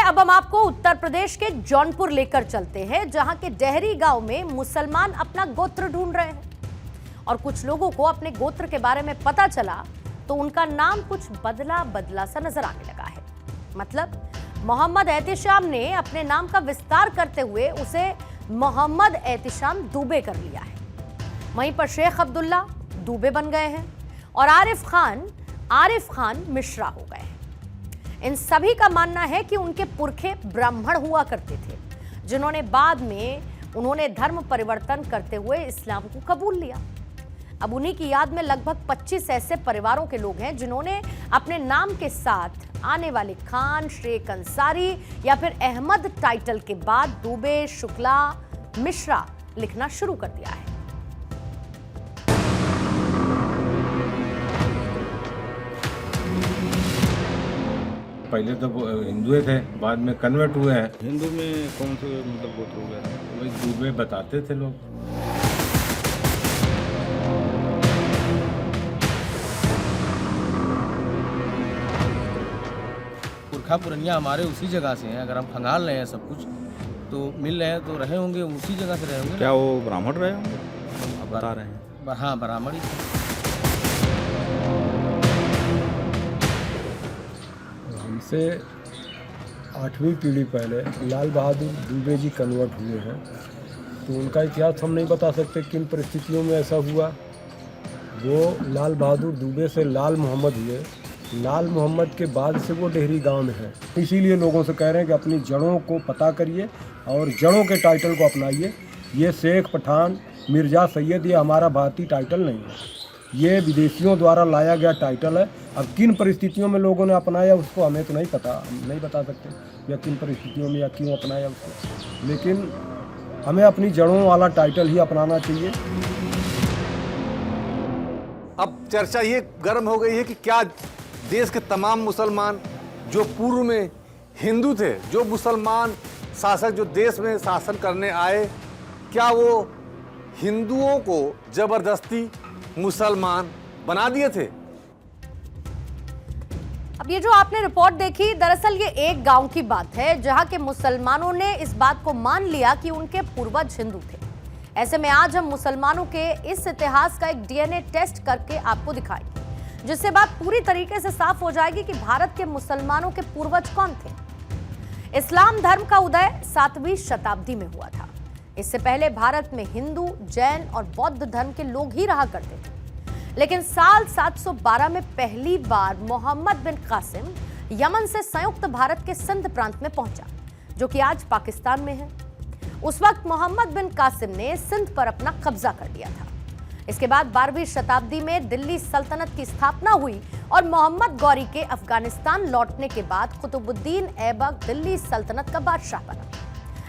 अब हम आपको उत्तर प्रदेश के जौनपुर लेकर चलते हैं, जहां के डेहरी गांव में मुसलमान अपना गोत्र ढूंढ रहे हैं और कुछ लोगों को अपने गोत्र के बारे में पता चला तो उनका नाम कुछ बदला बदला सा नजर आने लगा है। मतलब मोहम्मद एहतिशाम ने अपने नाम का विस्तार करते हुए उसे मोहम्मद एहतिशाम दुबे कर लिया है। वहीं पर शेख अब्दुल्ला दुबे बन गए हैं और आरिफ खान मिश्रा हो गए हैं। इन सभी का मानना है कि उनके पुरखे ब्राह्मण हुआ करते थे, जिन्होंने बाद में उन्होंने धर्म परिवर्तन करते हुए इस्लाम को कबूल लिया। अब उन्हीं की याद में लगभग 25 ऐसे परिवारों के लोग हैं जिन्होंने अपने नाम के साथ आने वाले खान, शेख, अंसारी या फिर अहमद टाइटल के बाद दुबे, शुक्ला, मिश्रा लिखना शुरू कर दिया है। पहले तो हिंदू थे, बाद में कन्वर्ट हुए हैं। हिंदू में कौन से मतलब गोत्र हो गया? वही दुबे बताते थे लोग। पुरखा पुरनिया हमारे उसी जगह से हैं। अगर हम खंगाल रहे हैं सब कुछ तो मिल रहे हैं तो रहे होंगे, उसी जगह से रहे होंगे। क्या वो ब्राह्मण रहे होंगे? आप बता रहे हैं। हाँ, ब्राह्मण ही। हमसे 8वीं पीढ़ी पहले लाल बहादुर दुबे जी कन्वर्ट हुए हैं, तो उनका इतिहास हम नहीं बता सकते किन परिस्थितियों में ऐसा हुआ। वो लाल बहादुर दुबे से लाल मोहम्मद हुए, लाल मोहम्मद के बाद से वो डेहरी गांव में है। इसीलिए लोगों से कह रहे हैं कि अपनी जड़ों को पता करिए और जड़ों के टाइटल को अपनाइए। ये शेख, पठान, मिर्ज़ा, सैयद ये हमारा भारतीय टाइटल नहीं है, ये विदेशियों द्वारा लाया गया टाइटल है। अब किन परिस्थितियों में लोगों ने अपनाया उसको हमें तो नहीं पता, हम नहीं बता सकते या किन परिस्थितियों में या क्यों अपनाया उसको, लेकिन हमें अपनी जड़ों वाला टाइटल ही अपनाना चाहिए। अब चर्चा ये गर्म हो गई है कि क्या देश के तमाम मुसलमान जो पूर्व में हिंदू थे, जो मुसलमान शासक जो देश में शासन करने आए, क्या वो हिंदुओं को जबरदस्ती मुसलमान बना दिए थे? अब ये जो आपने रिपोर्ट देखी, दरअसल ये एक गांव की बात है जहां के मुसलमानों ने इस बात को मान लिया कि उनके पूर्वज हिंदू थे। ऐसे में आज हम मुसलमानों के इस इतिहास का एक डीएनए टेस्ट करके आपको दिखाएंगे, जिससे बात पूरी तरीके से साफ हो जाएगी कि भारत के मुसलमानों के पूर्वज कौन थे। इस्लाम धर्म का उदय 7वीं शताब्दी में हुआ था। इससे पहले भारत में हिंदू, जैन और बौद्ध धर्म के लोग ही रहा करते थे, लेकिन साल 712 में पहली बार मोहम्मद बिन कासिम यमन से संयुक्त भारत के सिंध प्रांत में पहुंचा, जो कि आज पाकिस्तान में है। उस वक्त मोहम्मद बिन कासिम ने सिंध पर अपना कब्जा कर लिया था। इसके बाद 12वीं शताब्दी में दिल्ली सल्तनत की स्थापना हुई और मोहम्मद गौरी के अफगानिस्तान लौटने के बाद कुतुबुद्दीन ऐबक दिल्ली सल्तनत का बादशाह बना।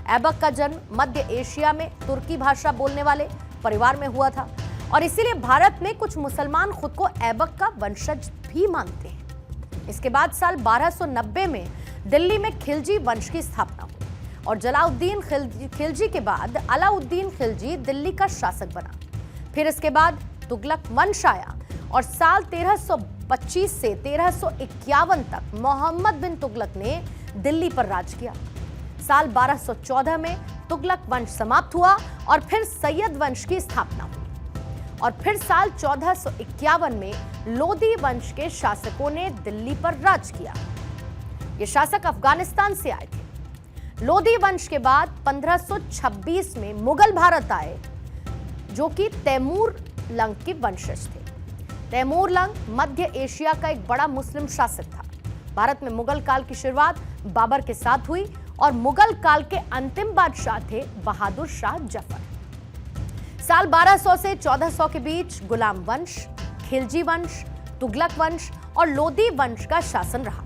ऐबक का जन्म मध्य एशिया में तुर्की भाषा बोलने वाले परिवार में हुआ था और इसीलिए भारत में कुछ मुसलमान खुद को ऐबक का वंशज भी मानते हैं। इसके बाद साल 1290 में दिल्ली में खिलजी वंश की स्थापना हुई और जलाउद्दीन खिलजी के बाद अलाउद्दीन खिलजी दिल्ली का शासक बना। फिर इसके बाद तुगलक वंश आया और साल 1325 से 1351 तक मोहम्मद बिन तुगलक ने दिल्ली पर राज किया। साल 1214 में तुगलक वंश समाप्त हुआ और फिर सैयद वंश की स्थापना हुई और फिर साल 1451 में लोदी वंश के शासकों ने दिल्ली पर राज किया। ये शासक अफगानिस्तान से आए थे। लोदी वंश के बाद 1526 में मुगल भारत आए, जो कि तैमूर लंग के वंशज थे। तैमूर लंग मध्य एशिया का एक बड़ा मुस्लिम शासक था। भारत में मुगल काल की शुरुआत बाबर के साथ हुई और मुगल काल के अंतिम बादशाह थे बहादुर शाह जफर। साल 1200 से 1400 के बीच गुलाम वंश, खिलजी वंश, तुगलक वंश और लोदी वंश का शासन रहा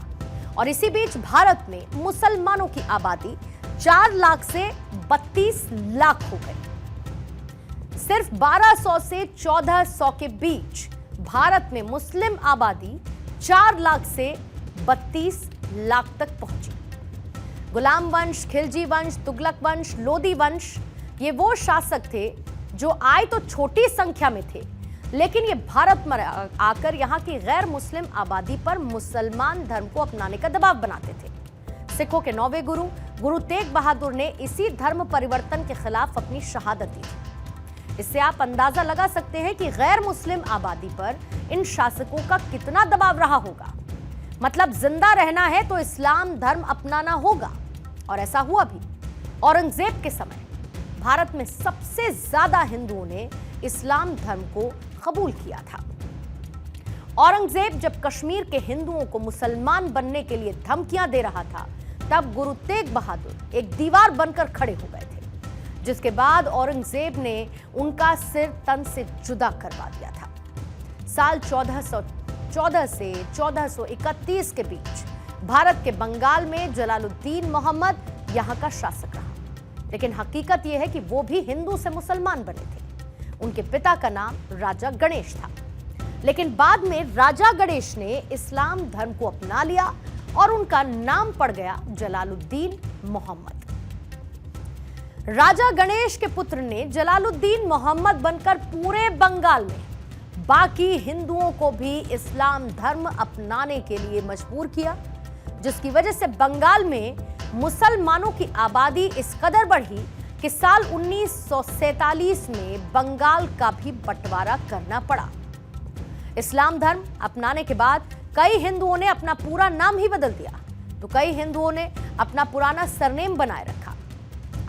और इसी बीच भारत में मुसलमानों की आबादी 4 लाख से 32 लाख हो गई। सिर्फ 1200 से 1400 के बीच भारत में मुस्लिम आबादी 4 लाख से 32 लाख तक पहुंची। गुलाम वंश, खिलजी वंश, तुगलक वंश, लोदी वंश, ये वो शासक थे जो आए तो छोटी संख्या में थे, लेकिन ये भारत में आकर यहाँ की गैर मुस्लिम आबादी पर मुसलमान धर्म को अपनाने का दबाव बनाते थे। सिखों के 9वें गुरु गुरु तेग बहादुर ने इसी धर्म परिवर्तन के खिलाफ अपनी शहादत दी थी। इससे आप अंदाजा लगा सकते हैं कि गैर मुस्लिम आबादी पर इन शासकों का कितना दबाव रहा होगा। मतलब जिंदा रहना है तो इस्लाम धर्म अपनाना होगा, और ऐसा हुआ भी। औरंगजेब के समय भारत में सबसे ज्यादा हिंदुओं ने इस्लाम धर्म को कबूल किया था। औरंगजेब जब कश्मीर के हिंदुओं को मुसलमान बनने के लिए धमकियां दे रहा था, तब गुरु तेग बहादुर एक दीवार बनकर खड़े हो गए थे, जिसके बाद औरंगजेब ने उनका सिर तन से जुदा करवा दिया था। साल 1414 से 1431 के बीच भारत के बंगाल में जलालुद्दीन मोहम्मद यहां का शासक रहा, लेकिन हकीकत यह है कि वो भी हिंदू से मुसलमान बने थे। उनके पिता का नाम राजा गणेश था, लेकिन बाद में राजा गणेश ने इस्लाम धर्म को अपना लिया और उनका नाम पड़ गया जलालुद्दीन मोहम्मद। राजा गणेश के पुत्र ने जलालुद्दीन मोहम्मद बनकर पूरे बंगाल में बाकी हिंदुओं को भी इस्लाम धर्म अपनाने के लिए मजबूर किया, जिसकी वजह से बंगाल में मुसलमानों की आबादी इस कदर बढ़ी कि साल 1947 में बंगाल का भी बंटवारा करना पड़ा। इस्लाम धर्म अपनाने के बाद कई हिंदुओं ने अपना पूरा नाम ही बदल दिया, तो कई हिंदुओं ने अपना पुराना सरनेम बनाए रखा।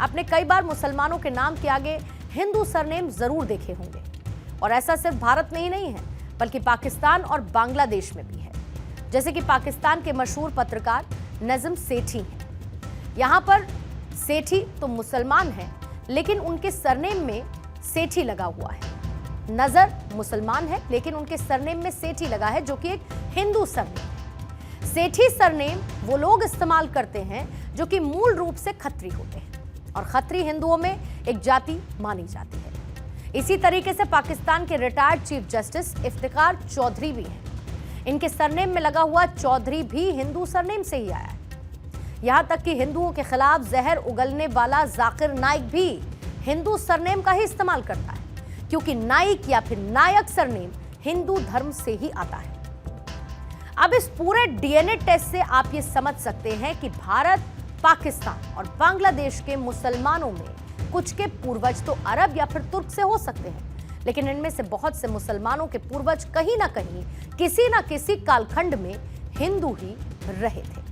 आपने कई बार मुसलमानों के नाम के आगे हिंदू सरनेम जरूर देखे होंगे, और ऐसा सिर्फ भारत में ही नहीं है, बल्कि पाकिस्तान और बांग्लादेश में भी है। जैसे कि पाकिस्तान के मशहूर पत्रकार नजम सेठी हैं। यहां पर सेठी तो मुसलमान हैं, लेकिन उनके सरनेम में सेठी लगा हुआ है। नजर मुसलमान है, लेकिन उनके सरनेम में सेठी लगा है, जो कि एक हिंदू सरनेम है। सेठी सरनेम वो लोग इस्तेमाल करते हैं जो कि मूल रूप से खत्री होते हैं, और खत्री हिंदुओं में एक जाति मानी जाती है। इसी तरीके से पाकिस्तान के retired chief justice Iftikhar Chaudhry भी हैं। इनके सरनेम में लगा हुआ चौधरी भी हिंदू सरनेम से ही आया है। यहां तक कि हिंदुओं के खिलाफ जहर उगलने वाला जाकिर नाइक भी हिंदू सरनेम का ही इस्तेमाल करता है, क्योंकि नाइक या फिर नायक सरनेम हिंदू धर्म से ही आता है। अब इस पूरे डीएनए टेस्ट से आप ये समझ सकते हैं कि भारत, पाकिस्तान और बांग्लादेश के मुसलमानों में कुछ के पूर्वज तो अरब या फिर तुर्क से हो सकते हैं, लेकिन इनमें से बहुत से मुसलमानों के पूर्वज कहीं ना किसी कालखंड में हिंदू ही रहे थे।